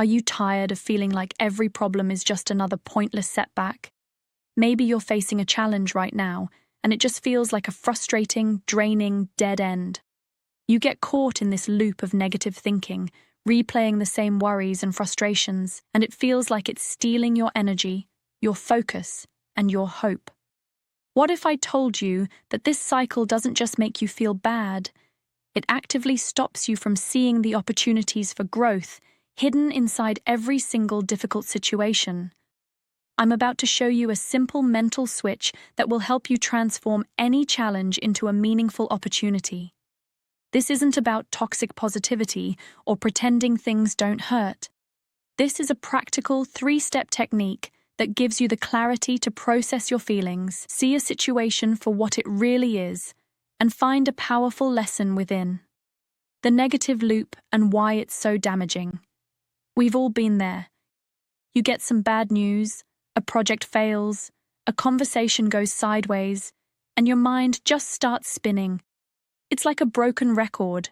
Are you tired of feeling like every problem is just another pointless setback? Maybe you're facing a challenge right now, and it just feels like a frustrating, draining, dead end. You get caught in this loop of negative thinking, replaying the same worries and frustrations, and it feels like it's stealing your energy, your focus, and your hope. What if I told you that this cycle doesn't just make you feel bad, it actively stops you from seeing the opportunities for growth hidden inside every single difficult situation? I'm about to show you a simple mental switch that will help you transform any challenge into a meaningful opportunity. This isn't about toxic positivity or pretending things don't hurt. This is a practical 3-step technique that gives you the clarity to process your feelings, see a situation for what it really is, and find a powerful lesson within. The negative loop and why it's so damaging. We've all been there. You get some bad news, a project fails, a conversation goes sideways, and your mind just starts spinning. It's like a broken record.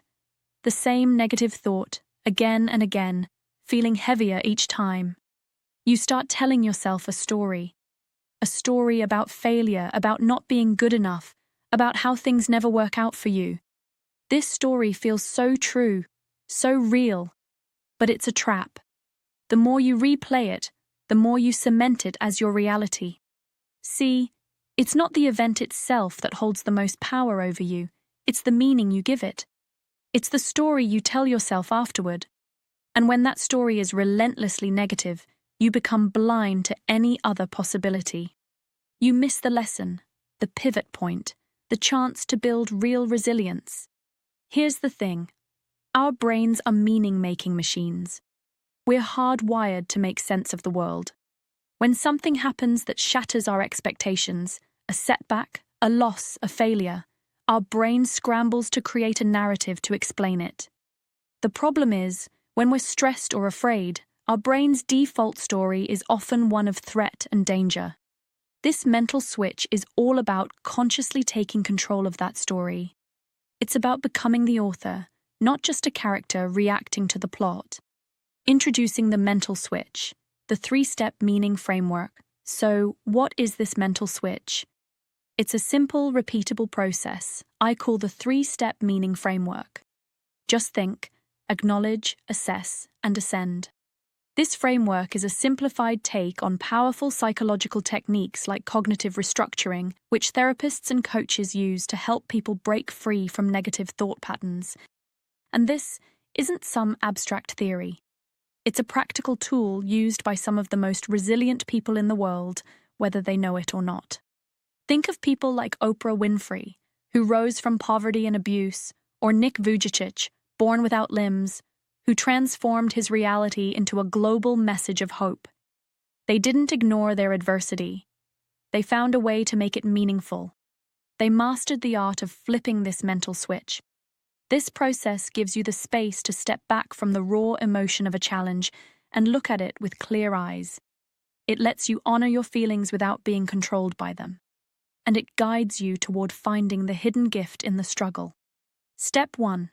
The same negative thought, again and again, feeling heavier each time. You start telling yourself a story about failure, about not being good enough, about how things never work out for you. This story feels so true, so real, but it's a trap. The more you replay it, the more you cement it as your reality. See, it's not the event itself that holds the most power over you, it's the meaning you give it. It's the story you tell yourself afterward. And when that story is relentlessly negative, you become blind to any other possibility. You miss the lesson, the pivot point, the chance to build real resilience. Here's the thing. Our brains are meaning-making machines. We're hardwired to make sense of the world. When something happens that shatters our expectations, a setback, a loss, a failure, our brain scrambles to create a narrative to explain it. The problem is, when we're stressed or afraid, our brain's default story is often one of threat and danger. This mental switch is all about consciously taking control of that story. It's about becoming the author, not just a character reacting to the plot. Introducing the mental switch, the 3-step meaning framework. So, what is this mental switch? It's a simple, repeatable process I call the 3-step meaning framework. Just think, acknowledge, assess, and ascend. This framework is a simplified take on powerful psychological techniques like cognitive restructuring, which therapists and coaches use to help people break free from negative thought patterns. And this isn't some abstract theory. It's a practical tool used by some of the most resilient people in the world, whether they know it or not. Think of people like Oprah Winfrey, who rose from poverty and abuse, or Nick Vujicic, born without limbs, who transformed his reality into a global message of hope. They didn't ignore their adversity. They found a way to make it meaningful. They mastered the art of flipping this mental switch. This process gives you the space to step back from the raw emotion of a challenge and look at it with clear eyes. It lets you honor your feelings without being controlled by them. And it guides you toward finding the hidden gift in the struggle. Step 1.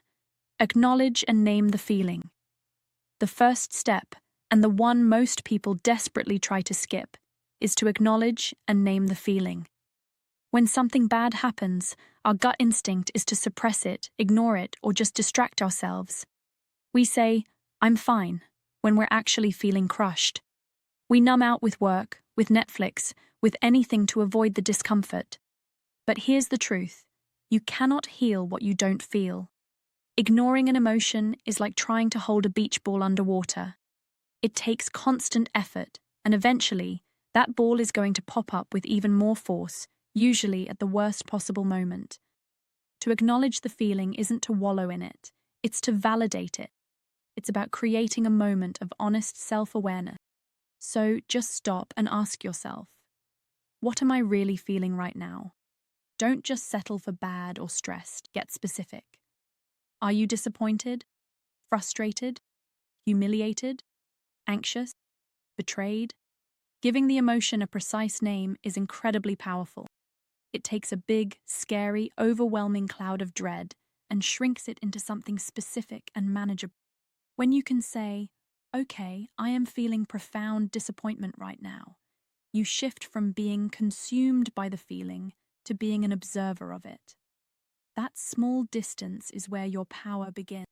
Acknowledge and name the feeling. The first step, and the one most people desperately try to skip, is to acknowledge and name the feeling. When something bad happens, our gut instinct is to suppress it, ignore it, or just distract ourselves. We say, "I'm fine," when we're actually feeling crushed. We numb out with work, with Netflix, with anything to avoid the discomfort. But here's the truth. You cannot heal what you don't feel. Ignoring an emotion is like trying to hold a beach ball underwater. It takes constant effort, and eventually, that ball is going to pop up with even more force, usually at the worst possible moment. To acknowledge the feeling isn't to wallow in it, it's to validate it. It's about creating a moment of honest self-awareness. So just stop and ask yourself, what am I really feeling right now? Don't just settle for bad or stressed, get specific. Are you disappointed, frustrated, humiliated, anxious, betrayed? Giving the emotion a precise name is incredibly powerful. It takes a big, scary, overwhelming cloud of dread and shrinks it into something specific and manageable. When you can say, Okay, I am feeling profound disappointment right now. You shift from being consumed by the feeling to being an observer of it. That small distance is where your power begins.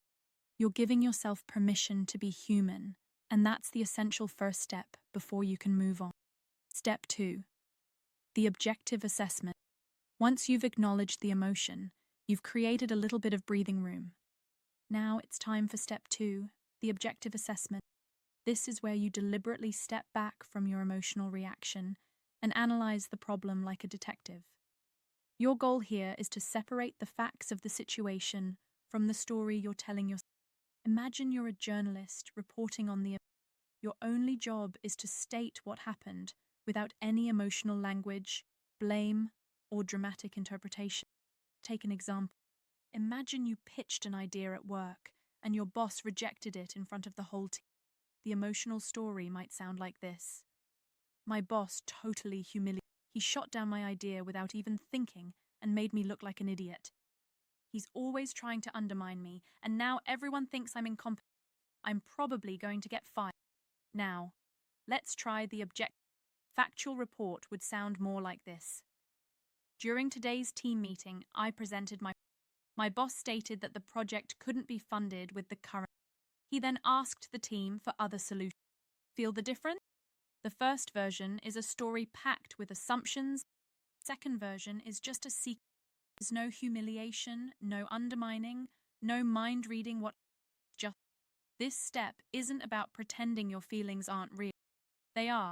You're giving yourself permission to be human, and that's the essential first step before you can move on. Step 2. The objective assessment. Once you've acknowledged the emotion, you've created a little bit of breathing room. Now it's time for step 2, the objective assessment. This is where you deliberately step back from your emotional reaction and analyze the problem like a detective. Your goal here is to separate the facts of the situation from the story you're telling yourself. Imagine you're a journalist reporting on the event. Your only job is to state what happened without any emotional language, blame, or dramatic interpretation. Take an example. Imagine you pitched an idea at work and your boss rejected it in front of the whole team. The emotional story might sound like this. My boss totally humiliated. He shot down my idea without even thinking and made me look like an idiot. He's always trying to undermine me, and now everyone thinks I'm incompetent. I'm probably going to get fired. Now, let's try the factual report would sound more like this. During today's team meeting, I presented my boss stated that the project couldn't be funded with the current. He then asked the team for other solutions. Feel the difference? The first version is a story packed with assumptions. The second version is just a secret. There's no humiliation, no undermining, no mind reading what just. This step isn't about pretending your feelings aren't real. They are.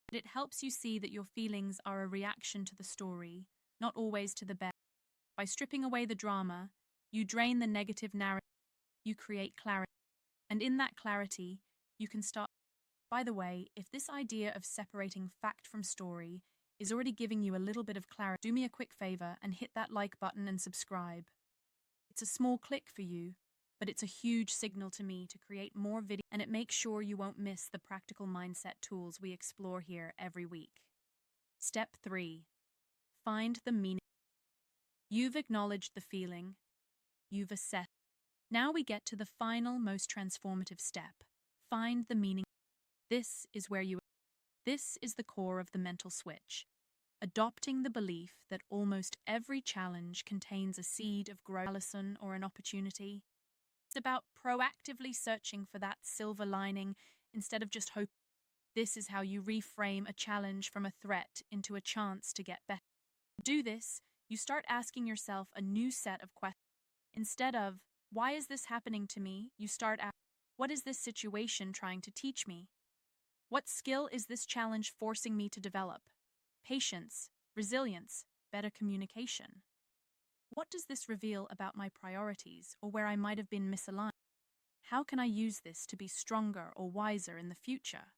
But it helps you see that your feelings are a reaction to the story, not always to the best. By stripping away the drama, you drain the negative narrative, you create clarity. And in that clarity, you can start. By the way, if this idea of separating fact from story is already giving you a little bit of clarity, do me a quick favor and hit that like button and subscribe. It's a small click for you, but it's a huge signal to me to create more videos, and it makes sure you won't miss the practical mindset tools we explore here every week. Step 3. Find the meaning. You've acknowledged the feeling. You've assessed. Now we get to the final, most transformative step. Find the meaning. This is the core of the mental switch. Adopting the belief that almost every challenge contains a seed of growth, a lesson, or an opportunity. It's about proactively searching for that silver lining instead of just hoping. This is how you reframe a challenge from a threat into a chance to get better. To do this, you start asking yourself a new set of questions. Instead of, why is this happening to me? You start asking, what is this situation trying to teach me? What skill is this challenge forcing me to develop? Patience, resilience, better communication. What does this reveal about my priorities or where I might have been misaligned? How can I use this to be stronger or wiser in the future?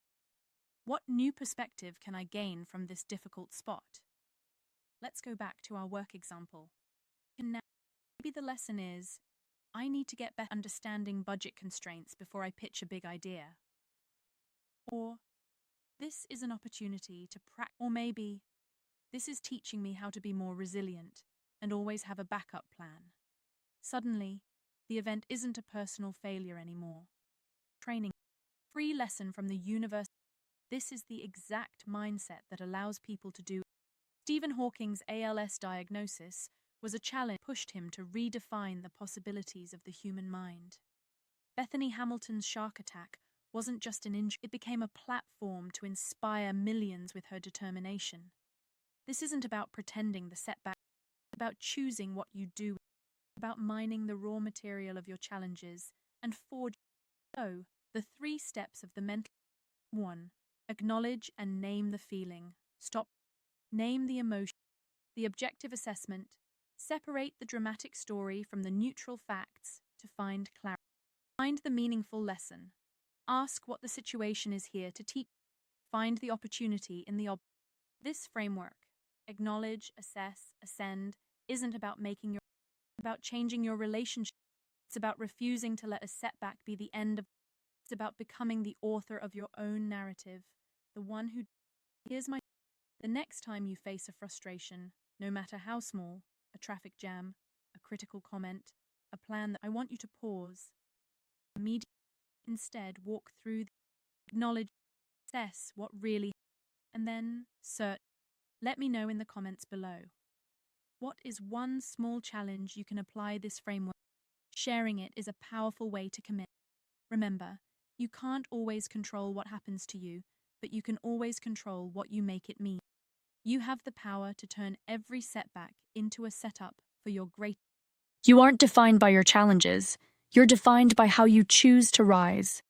What new perspective can I gain from this difficult spot? Let's go back to our work example. And now, maybe the lesson is, I need to get better understanding budget constraints before I pitch a big idea. Or, this is an opportunity to practice. Or maybe, this is teaching me how to be more resilient and always have a backup plan. Suddenly, the event isn't a personal failure anymore. Training. Free lesson from the universe. This is the exact mindset that allows people to do. Stephen Hawking's ALS diagnosis was a challenge that pushed him to redefine the possibilities of the human mind. Bethany Hamilton's shark attack wasn't just an injury, it became a platform to inspire millions with her determination. This isn't about pretending the setback, it's about choosing what you do, about mining the raw material of your challenges and forging. So, the 3 steps of the mental. 1. Acknowledge and name the feeling. Stop. Name the emotion. The objective assessment. Separate the dramatic story from the neutral facts to find clarity. Find the meaningful lesson. Ask what the situation is here to teach. Find the opportunity in the object. This framework, acknowledge, assess, ascend, isn't about about changing your relationship. It's about refusing to let a setback be the end of. It's about becoming the author of your own narrative, the one who. Here's my. The next time you face a frustration, no matter how small, a traffic jam, a critical comment, a plan that I want you to pause. Immediately Instead, walk through, acknowledge, assess what really, and then search. Let me know in the comments below. What is one small challenge you can apply this framework? Sharing it is a powerful way to commit. Remember, you can't always control what happens to you, but you can always control what you make it mean. You have the power to turn every setback into a setup for your great. You aren't defined by your challenges. You're defined by how you choose to rise.